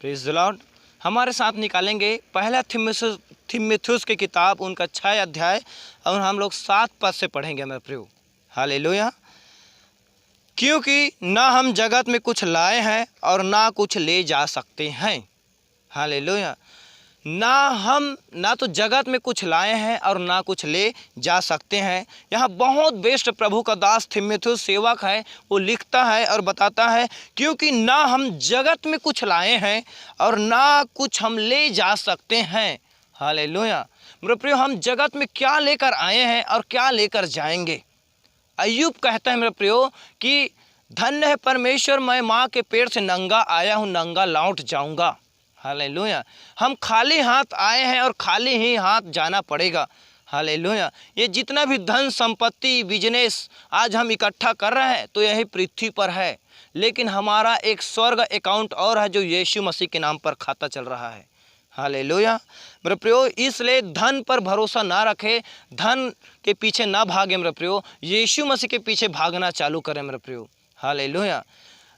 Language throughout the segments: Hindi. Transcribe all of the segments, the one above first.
Praise the Lord. हमारे साथ निकालेंगे पहला थिम्मुथियुस की किताब, उनका 6 अध्याय, और हम लोग 7 पद से पढ़ेंगे मेरे प्रियो। हालेलुया। क्योंकि ना हम जगत में कुछ लाए हैं और ना कुछ ले जा सकते हैं। हालेलुया। ना तो जगत में कुछ लाए हैं और ना कुछ ले जा सकते हैं। यहाँ बहुत बेस्ट प्रभु का दास थिम्मुथियुस सेवक है, वो लिखता है और बताता है, क्योंकि ना हम जगत में कुछ लाए हैं और ना कुछ हम ले जा सकते हैं। हालेलुया। मेरे प्रियो, हम जगत में क्या लेकर आए हैं और क्या लेकर जाएंगे। अय्यूब कहता है मेरे प्रियो कि धन्य है परमेश्वर, मैं माँ के पेट से नंगा आया हूँ, नंगा लौट जाऊँगा। हालेलुया। हम खाली हाथ आए हैं और खाली ही हाथ जाना पड़ेगा। हालेलुया। ये जितना भी धन संपत्ति बिजनेस आज हम इकट्ठा कर रहे हैं तो यही पृथ्वी पर है, लेकिन हमारा एक स्वर्ग अकाउंट और है जो यीशु मसीह के नाम पर खाता चल रहा है। हालेलुया। मेरे प्रियो, इसलिए धन पर भरोसा ना रखे, धन के पीछे ना भागे मेरे प्रियो, यीशु मसीह के पीछे भागना चालू करें मेरे प्रियो। हालेलुया।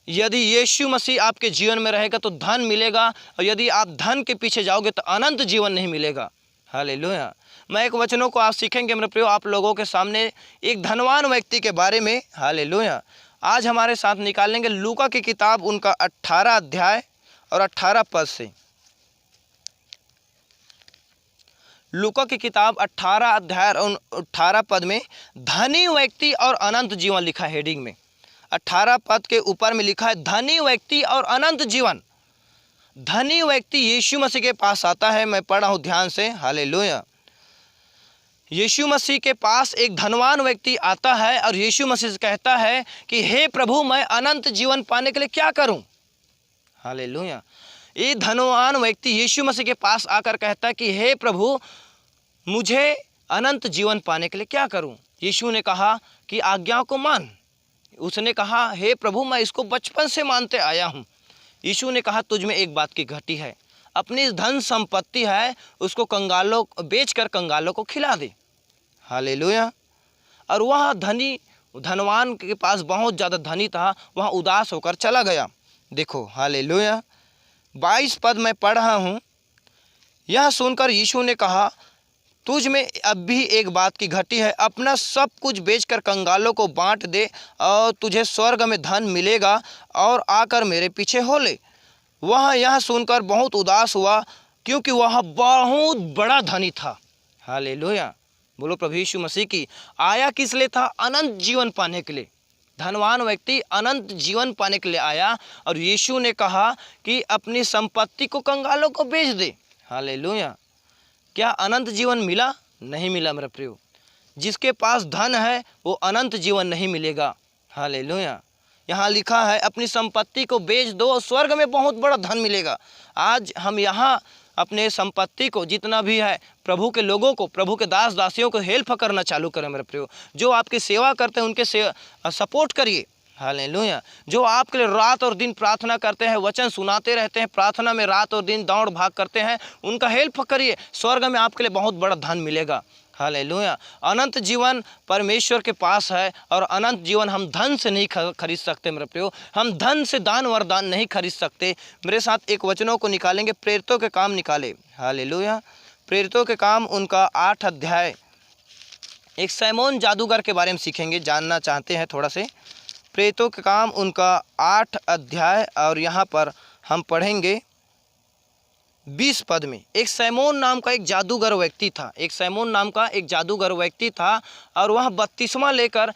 यदि यीशु मसीह आपके जीवन में रहेगा तो धन मिलेगा, और यदि आप धन के पीछे जाओगे तो अनंत जीवन नहीं मिलेगा। हालेलुया। मैं एक वचनों को आप सीखेंगे मेरे प्रियो आप लोगों के सामने एक धनवान व्यक्ति के बारे में। हालेलुया। आज हमारे साथ निकालेंगे लूका की किताब, उनका 18 अध्याय और 18 पद से। लूका की किताब 18 अध्याय और 18 पद में धनी व्यक्ति और अनंत जीवन लिखा है। हेडिंग में 18 पद के ऊपर में लिखा है धनी व्यक्ति और अनंत जीवन। धनी व्यक्ति यीशु मसीह के पास आता है। मैं पढ़ रहा हूँ ध्यान से। हालेलुया। यीशु मसीह के पास एक धनवान व्यक्ति आता है और यीशु मसीह से कहता है कि हे प्रभु, मैं अनंत जीवन पाने के लिए क्या करूं। हालेलुया। ये धनवान व्यक्ति यीशु मसीह के पास आकर कहता है कि हे प्रभु, मुझे अनंत जीवन पाने के लिए क्या करूं। यीशु ने कहा कि आज्ञाओं को मान। उसने कहा हे प्रभु, मैं इसको बचपन से मानते आया हूँ। यीशु ने कहा तुझ में एक बात की घटी है, अपनी धन संपत्ति है उसको कंगालों बेचकर कंगालों को खिला दे। हालेलुया। और वह धनवान के पास बहुत ज़्यादा धनी था, वह उदास होकर चला गया। देखो हालेलुया। 22 पद में पढ़ रहा हूँ। यह सुनकर यीशु ने कहा तुझ में अब भी एक बात की घटी है, अपना सब कुछ बेचकर कंगालों को बांट दे और तुझे स्वर्ग में धन मिलेगा, और आकर मेरे पीछे हो ले। वह यह सुनकर बहुत उदास हुआ, क्योंकि वह बहुत बड़ा धनी था। हालेलुया। बोलो प्रभु यीशु मसीह की। आया किस लिए था? अनंत जीवन पाने के लिए। धनवान व्यक्ति अनंत जीवन पाने के लिए आया, और यीशु ने कहा कि अपनी संपत्ति को कंगालों को बेच दे। हालेलुया। क्या अनंत जीवन मिला? नहीं मिला मेरे प्रियो। जिसके पास धन है वो अनंत जीवन नहीं मिलेगा। हालेलुया। यहाँ लिखा है अपनी संपत्ति को बेच दो और स्वर्ग में बहुत बड़ा धन मिलेगा। आज हम यहाँ अपने संपत्ति को जितना भी है प्रभु के लोगों को, प्रभु के दास दासियों को हेल्प करना चालू करें मेरे प्रियो। जो आपकी सेवा करते हैं उनके सपोर्ट करिए। हालेलुया। जो आपके लिए रात और दिन प्रार्थना करते हैं, वचन सुनाते रहते हैं, प्रार्थना में रात और दिन दौड़ भाग करते हैं, उनका हेल्प करिए। स्वर्ग में आपके लिए बहुत बड़ा धन मिलेगा। हालेलुया। अनंत जीवन परमेश्वर के पास है, और अनंत जीवन हम धन से नहीं खरीद सकते मेरे प्रियो। हम धन से दान वरदान नहीं खरीद सकते। मेरे साथ एक वचनों को निकालेंगे, प्रेरितों के काम निकाले। हालेलुया। प्रेरितों के काम उनका 8 अध्याय। एक सैमोन जादूगर के बारे में सीखेंगे, जानना चाहते हैं थोड़ा से। प्रेरितों के काम उनका 8 अध्याय, और यहाँ पर हम पढ़ेंगे 20 पद में। एक सैमोन नाम का एक जादूगर व्यक्ति था। एक सैमोन नाम का एक जादूगर व्यक्ति था, और वह बपतिस्मा लेकर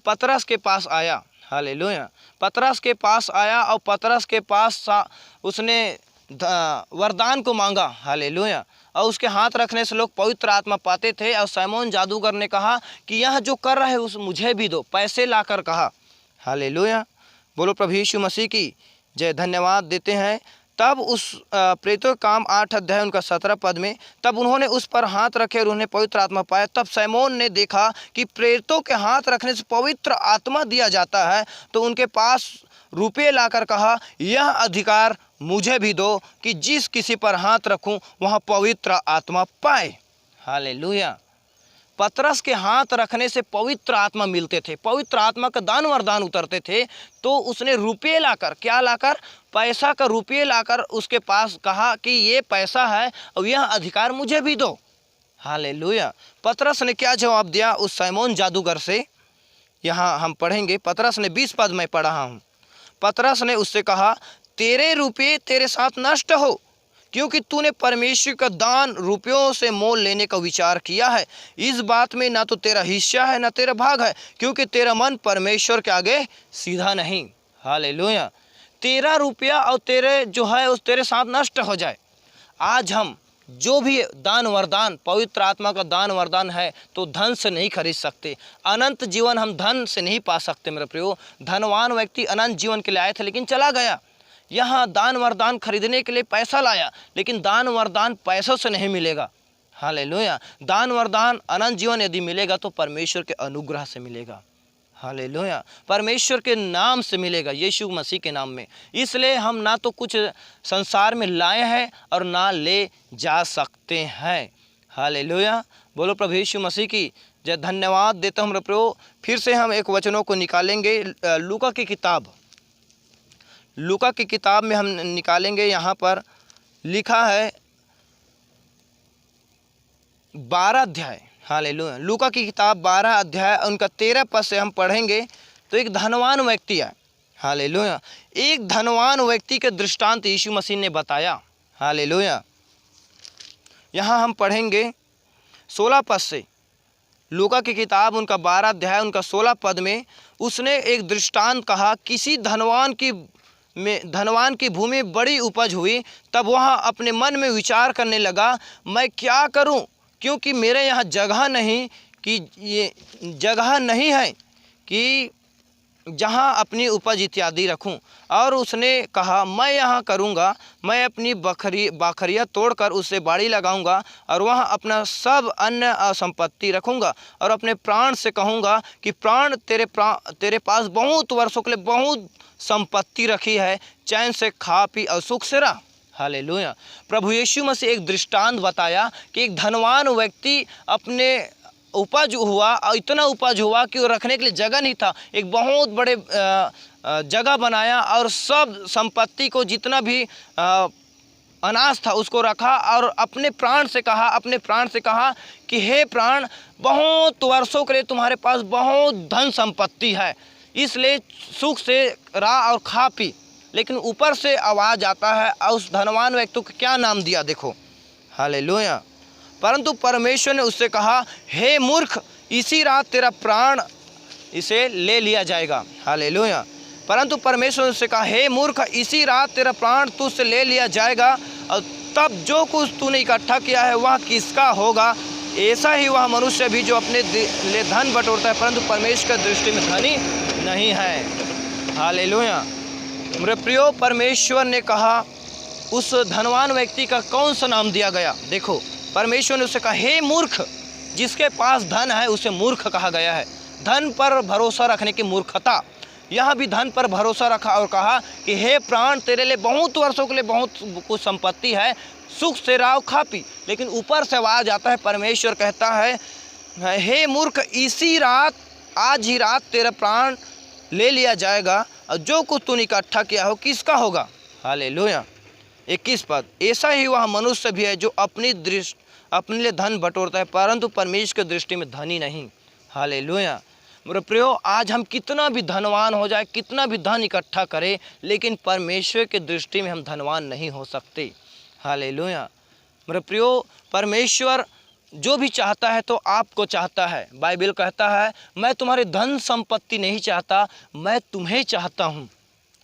पतरस के पास आया। हालेलुया। पतरस के पास आया, और पतरस के पास उसने वरदान को मांगा। हालेलुया। और उसके हाथ रखने से लोग पवित्र आत्मा पाते थे। और सैमोन जादूगर ने कहा कि यह जो कर रहा है उस मुझे भी दो, पैसे लाकर कहा। हालेलुया। बोलो प्रभु यीशु मसीह की जय। धन्यवाद देते हैं। तब उस प्रेरितों का काम 8 अध्याय उनका 17 पद में, तब उन्होंने उस पर हाथ रखे और उन्हें पवित्र आत्मा पाया। तब सैमोन ने देखा कि प्रेरितों के हाथ रखने से पवित्र आत्मा दिया जाता है, तो उनके पास रुपये लाकर कहा यह अधिकार मुझे भी दो कि जिस किसी पर हाथ रखूं वहाँ पवित्र आत्मा पाए। हालेलुया। पतरस के हाथ रखने से पवित्र आत्मा मिलते थे, पवित्र आत्मा का दान वरदान उतरते थे। तो उसने रुपये लाकर, क्या लाकर, पैसा का रुपये लाकर उसके पास कहा कि ये पैसा है और यह अधिकार मुझे भी दो। हालेलुया। पतरस ने क्या जवाब दिया उस शैतान जादूगर से, यहाँ हम पढ़ेंगे। पतरस ने 20 पद में पढ़ा हूँ। पतरस ने उससे कहा, तेरे रुपये तेरे साथ नष्ट हो, क्योंकि तूने परमेश्वर का दान रुपयों से मोल लेने का विचार किया है। इस बात में ना तो तेरा हिस्सा है ना तेरा भाग है, क्योंकि तेरा मन परमेश्वर के आगे सीधा नहीं। हालेलुया। तेरा रुपया और तेरे जो है उस तेरे साथ नष्ट हो जाए। आज हम जो भी दान वरदान, पवित्र आत्मा का दान वरदान है, तो धन से नहीं खरीद सकते। अनंत जीवन हम धन से नहीं पा सकते मेरे प्रियो। धनवान व्यक्ति अनंत जीवन के लिए आए थे लेकिन चला गया। यहाँ दान वरदान खरीदने के लिए पैसा लाया, लेकिन दान वरदान पैसों से नहीं मिलेगा। हालेलुया। दान वरदान अनंत जीवन यदि मिलेगा तो परमेश्वर के अनुग्रह से मिलेगा। हालेलुया। परमेश्वर के नाम से मिलेगा, यीशु मसीह के नाम में। इसलिए हम ना तो कुछ संसार में लाए हैं और ना ले जा सकते हैं। हालेलुया। बोलो प्रभु यीशु मसीह की जय। धन्यवाद देता हूँ मेरे प्रभु। फिर से हम एक वचनों को निकालेंगे। लूका की किताब में हम निकालेंगे। यहाँ पर लिखा है 12 अध्याय। हालेलुया। लूका की किताब 12 अध्याय उनका 13 पद से हम पढ़ेंगे। तो एक धनवान व्यक्ति है। हालेलुया। एक धनवान व्यक्ति के दृष्टांत यीशु मसीह ने बताया। हालेलुया। यहाँ हम पढ़ेंगे 16 पद से। लूका की किताब उनका 12 अध्याय उनका 16 पद में उसने एक दृष्टांत कहा। किसी धनवान की भूमि बड़ी उपज हुई, तब वह अपने मन में विचार करने लगा, मैं क्या करूं, क्योंकि मेरे यहाँ जगह नहीं है कि जहाँ अपनी उपज इत्यादि रखूं। और उसने कहा, मैं यहाँ करूँगा, मैं अपनी बखरियाँ तोड़कर उससे बाड़ी लगाऊंगा और वहाँ अपना सब अन्य संपत्ति रखूँगा और अपने प्राण से कहूँगा कि प्राण तेरे पास बहुत वर्षों के लिए बहुत संपत्ति रखी है, चैन से खा पी और सुख से रह। हालेलुया। प्रभु यीशु मसीह एक दृष्टांत बताया कि एक धनवान व्यक्ति अपने उपज हुआ और इतना उपज हुआ कि वो रखने के लिए जगह नहीं था। एक बहुत बड़े जगह बनाया और सब संपत्ति को जितना भी अनाज था उसको रखा और अपने प्राण से कहा कि हे प्राण, बहुत वर्षों के लिए तुम्हारे पास बहुत धन संपत्ति है, इसलिए सुख से रह और खा पी। लेकिन ऊपर से आवाज़ आता है और उस धनवान व्यक्ति को क्या नाम दिया देखो। हालेलुया। परंतु परमेश्वर ने उससे कहा, हे मूर्ख, इसी रात तेरा प्राण इसे ले लिया जाएगा। हालेलुया। परंतु परमेश्वर ने उससे कहा, हे मूर्ख, इसी रात तेरा प्राण तुझसे ले लिया जाएगा और तब जो कुछ तूने इकट्ठा किया है वह किसका होगा। ऐसा ही वह मनुष्य भी जो अपने लिए धन बटोरता है परंतु परमेश्वर की दृष्टि में धनी नहीं है। हालेलुया। मेरे प्रियो, परमेश्वर ने कहा उस धनवान व्यक्ति का कौन सा नाम दिया गया देखो। परमेश्वर ने उससे कहा, हे मूर्ख, जिसके पास धन है उसे मूर्ख कहा गया है। धन पर भरोसा रखने की मूर्खता। यहाँ भी धन पर भरोसा रखा और कहा कि हे प्राण, तेरे लिए बहुत वर्षों के लिए बहुत कुछ संपत्ति है, सुख से रहो खा पी। लेकिन ऊपर से आवाज आता है, परमेश्वर कहता है, हे मूर्ख, इसी रात, आज ही रात तेरा प्राण ले लिया जाएगा और जो कुछ तूने इकट्ठा किया हो किसका होगा। हालेलुया। 21 पद, ऐसा ही वह मनुष्य भी है जो अपने लिए धन बटोरता है परंतु परमेश्वर की दृष्टि में धनी नहीं। हालेलुया। मेरे प्रियो, आज हम कितना भी धनवान हो जाए, कितना भी धन इकट्ठा करें, लेकिन परमेश्वर की दृष्टि में हम धनवान नहीं हो सकते। हालेलुया। मेरे प्रियो, परमेश्वर जो भी चाहता है तो आपको चाहता है। बाइबल कहता है, मैं तुम्हारी धन संपत्ति नहीं चाहता, मैं तुम्हें चाहता हूँ।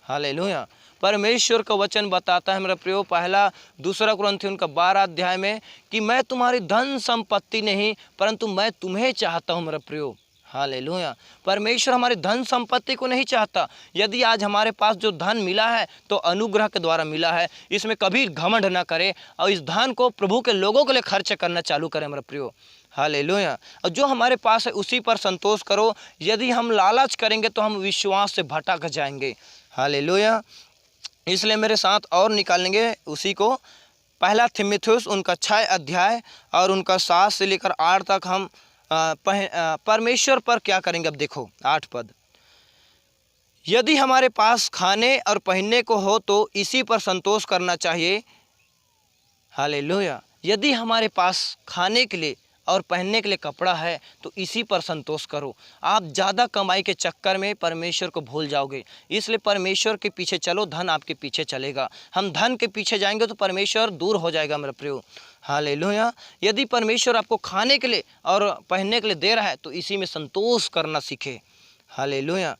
हालेलुया। परमेश्वर का वचन बताता है मेरे प्रियो, पहला दूसरा कुरिन्थियों उनका 12 अध्याय में कि मैं तुम्हारी धन संपत्ति नहीं परंतु मैं तुम्हें चाहता हूँ मेरे प्रियो। हालेलुया। परमेश्वर हमारी धन संपत्ति को नहीं चाहता। यदि आज हमारे पास जो धन मिला है तो अनुग्रह के द्वारा मिला है, इसमें कभी घमंड ना करें और इस धन को प्रभु के लोगों के लिए खर्च करना चालू करें मेरे प्रियो। हालेलुया। और जो हमारे पास है उसी पर संतोष करो। यदि हम लालच करेंगे तो हम विश्वास से भटक जाएंगे। हालेलुया। इसलिए मेरे साथ और निकालेंगे उसी को। पहला थिमिथियुस उनका 6 अध्याय और उनका 7 से लेकर 8 तक हम परमेश्वर पर क्या करेंगे। अब देखो 8 पद, यदि हमारे पास खाने और पहनने को हो तो इसी पर संतोष करना चाहिए। हालेलुया। यदि हमारे पास खाने के लिए और पहनने के लिए कपड़ा है तो इसी पर संतोष करो। आप ज़्यादा कमाई के चक्कर में परमेश्वर को भूल जाओगे, इसलिए परमेश्वर के पीछे चलो, धन आपके पीछे चलेगा। हम धन के पीछे जाएंगे तो परमेश्वर दूर हो जाएगा मेरे प्रियो। हालेलुया। यदि परमेश्वर आपको खाने के लिए और पहनने के लिए दे रहा है तो इसी में संतोष करना सीखे। हालेलुया।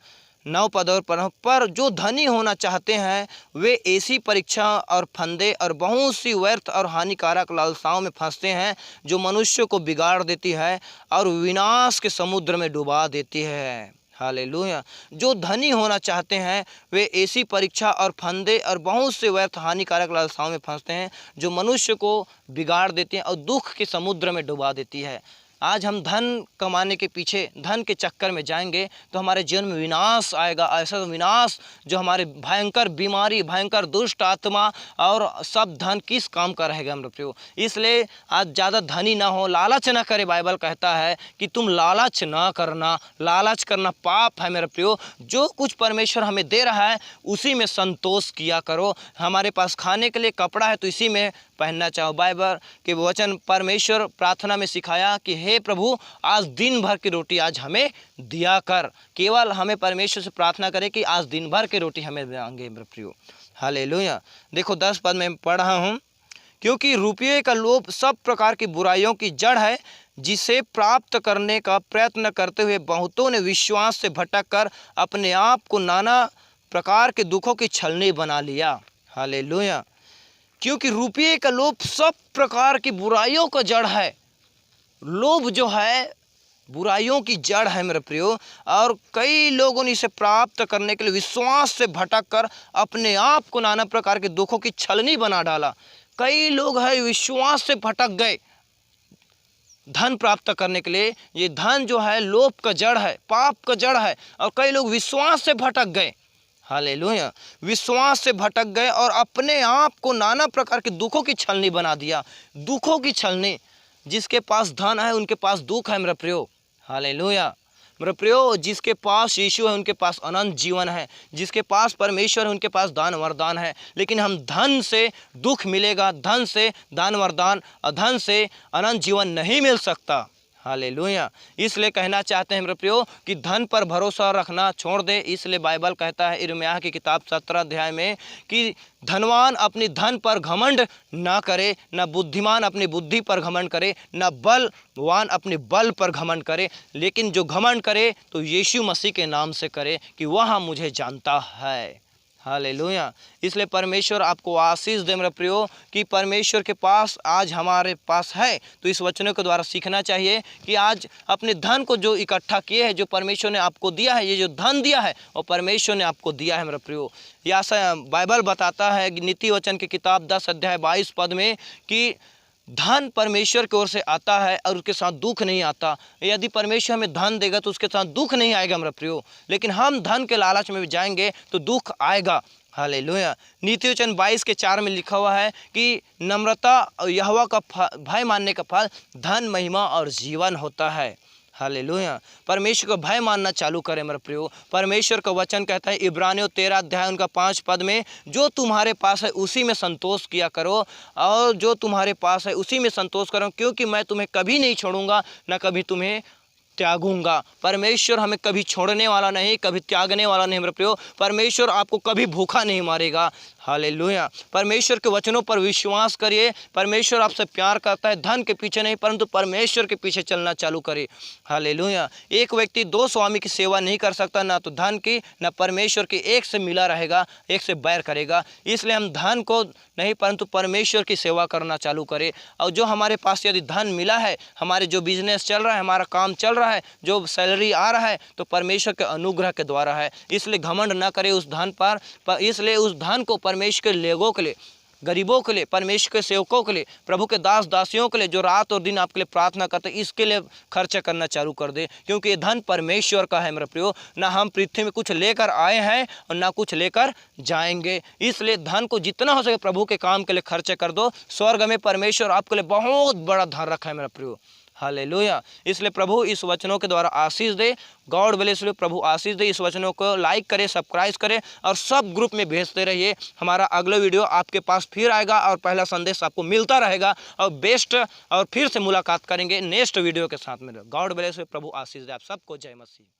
9 पद और पढ़ो, पर जो धनी होना चाहते हैं वे ऐसी परीक्षा और फंदे और बहुत सी व्यर्थ और हानिकारक लालसाओं में फंसते हैं जो मनुष्य को बिगाड़ देती है और विनाश के समुद्र में डुबा देती है। हालेलुया। जो धनी होना चाहते हैं वे ऐसी परीक्षा और फंदे और बहुत से व्यर्थ हानिकारक लालसाओं में फंसते हैं जो मनुष्य को बिगाड़ देती हैं और दुख के समुद्र में डुबा देती है। आज हम धन कमाने के पीछे, धन के चक्कर में जाएंगे तो हमारे जीवन में विनाश आएगा। ऐसा विनाश जो हमारे भयंकर बीमारी, भयंकर दुष्ट आत्मा और सब धन किस काम का रहेगा मेरे प्रियो। इसलिए आज ज़्यादा धनी ना हो, लालच ना करे। बाइबल कहता है कि तुम लालच ना करना, लालच करना पाप है मेरे प्रियो। जो कुछ परमेश्वर हमें दे रहा है उसी में संतोष किया करो। हमारे पास खाने के लिए कपड़ा है तो इसी में पहनना चाहो। बाइबल के वचन परमेश्वर प्रार्थना में सिखाया कि हे प्रभु, आज दिन भर की रोटी आज हमें दिया कर। केवल हमें परमेश्वर से प्रार्थना करें कि आज दिन भर की रोटी हमें देंगे मेरे प्रियो। हालेलुया। देखो 10 पद में पढ़ रहा हूँ, क्योंकि रुपये का लोभ सब प्रकार की बुराइयों की जड़ है, जिसे प्राप्त करने का प्रयत्न करते हुए बहुतों ने विश्वास से भटक कर अपने आप को नाना प्रकार के दुखों की छलनी बना लिया। हालेलुया। क्योंकि रुपये का लोभ सब प्रकार की बुराइयों का जड़ है। लोभ जो है बुराइयों की जड़ है मेरे प्रियो, और कई लोगों ने इसे प्राप्त करने के लिए विश्वास से भटक कर अपने आप को नाना प्रकार के दुखों की छलनी बना डाला। कई लोग हैं विश्वास से भटक गए धन प्राप्त करने के लिए। ये धन जो है लोभ का जड़ है, पाप का जड़ है, और कई लोग विश्वास से भटक गए। हालेलुया। विश्वास से भटक गए और अपने आप को नाना प्रकार के दुखों की छलनी बना दिया। दुखों की छलनी। जिसके पास धन है उनके पास दुख है मेरे प्रियो। हालेलुया। मेरे प्रियो, जिसके पास यीशु है उनके पास अनंत जीवन है, जिसके पास परमेश्वर है उनके पास दान वरदान है। लेकिन हम धन से दुख मिलेगा, धन से दान वरदान और धन से अनंत जीवन नहीं मिल सकता। हालेलुया। इसलिए कहना चाहते हैं मेरे प्रियो कि धन पर भरोसा रखना छोड़ दे। इसलिए बाइबल कहता है यिर्मयाह की किताब 17 अध्याय में कि धनवान अपनी धन पर घमंड ना करे, न बुद्धिमान अपनी बुद्धि पर घमंड करे, न बलवान अपने बल पर घमंड करे, लेकिन जो घमंड करे तो यीशु मसीह के नाम से करे कि वह मुझे जानता है। हालेलुया। इसलिए परमेश्वर आपको आशीष दे मेरे प्रियो कि परमेश्वर के पास आज हमारे पास है। तो इस वचनों के द्वारा सीखना चाहिए कि आज अपने धन को जो इकट्ठा किए हैं, जो परमेश्वर ने आपको दिया है, ये जो धन दिया है वो परमेश्वर ने आपको दिया है मेरे प्रियो। या बाइबल बताता है कि नीति वचन की किताब 10 अध्याय 22 पद में कि धन परमेश्वर की ओर से आता है और उसके साथ दुख नहीं आता। यदि परमेश्वर हमें धन देगा तो उसके साथ दुख नहीं आएगा मेरा प्रियो, लेकिन हम धन के लालच में भी जाएंगे तो दुख आएगा। हालेलुया। नीति वचन 22 के 4 में लिखा हुआ है कि नम्रता और यहोवा का भय मानने का फल धन, महिमा और जीवन होता है। हालेलुया। परमेश्वर को भय मानना चालू करें मेरे प्रियो। परमेश्वर का वचन कहता है इब्रानियों 13 अध्याय उनका 5 पद में, जो तुम्हारे पास है उसी में संतोष किया करो, और जो तुम्हारे पास है उसी में संतोष करो, क्योंकि मैं तुम्हें कभी नहीं छोड़ूंगा न कभी तुम्हें त्यागूंगा। परमेश्वर हमें कभी छोड़ने वाला नहीं, कभी त्यागने वाला नहीं मेरे प्रियो। परमेश्वर आपको कभी भूखा नहीं मारेगा। हालेलुया। परमेश्वर के वचनों पर विश्वास करिए। परमेश्वर आपसे प्यार करता है, धन के पीछे नहीं परंतु परमेश्वर के पीछे चलना चालू करिए। हालेलुया। एक व्यक्ति 2 स्वामी की सेवा नहीं कर सकता, ना तो धन की ना परमेश्वर की। एक से मिला रहेगा, एक से बैर करेगा। इसलिए हम धन को नहीं परंतु परमेश्वर की सेवा करना चालू करें। और जो हमारे पास यदि धन मिला है, हमारे जो बिजनेस चल रहा है, हमारा काम चल रहा है, जो सैलरी आ रहा है, तो परमेश्वर के अनुग्रह के द्वारा है। इसलिए घमंड न करें उस धन पर। इसलिए उस धन को परमेश्वर के लोगों के लिए, गरीबों के लिए, परमेश्वर के सेवकों के लिए, प्रभु के दास दासियों के लिए जो रात और दिन आपके लिए प्रार्थना करते हैं, इसके लिए खर्चा करना चालू कर दे, क्योंकि ये धन परमेश्वर का है मेरे प्रियो। ना हम पृथ्वी में कुछ लेकर आए हैं और ना कुछ लेकर जाएंगे। इसलिए धन को जितना हो सके प्रभु के काम के लिए खर्चा कर दो। स्वर्ग में परमेश्वर आपके लिए बहुत बड़ा धन रखा है मेरा प्रियो। हालेलुया। इसलिए प्रभु इस वचनों के द्वारा आशीष दे। God bless you. प्रभु आशीष दे। इस वचनों को लाइक करें, सब्सक्राइब करें और सब ग्रुप में भेजते रहिए। हमारा अगला वीडियो आपके पास फिर आएगा और पहला संदेश आपको मिलता रहेगा और बेस्ट और फिर से मुलाकात करेंगे नेक्स्ट वीडियो के साथ में। God bless you. प्रभु आशीष दे आप सबको। जय मसीह।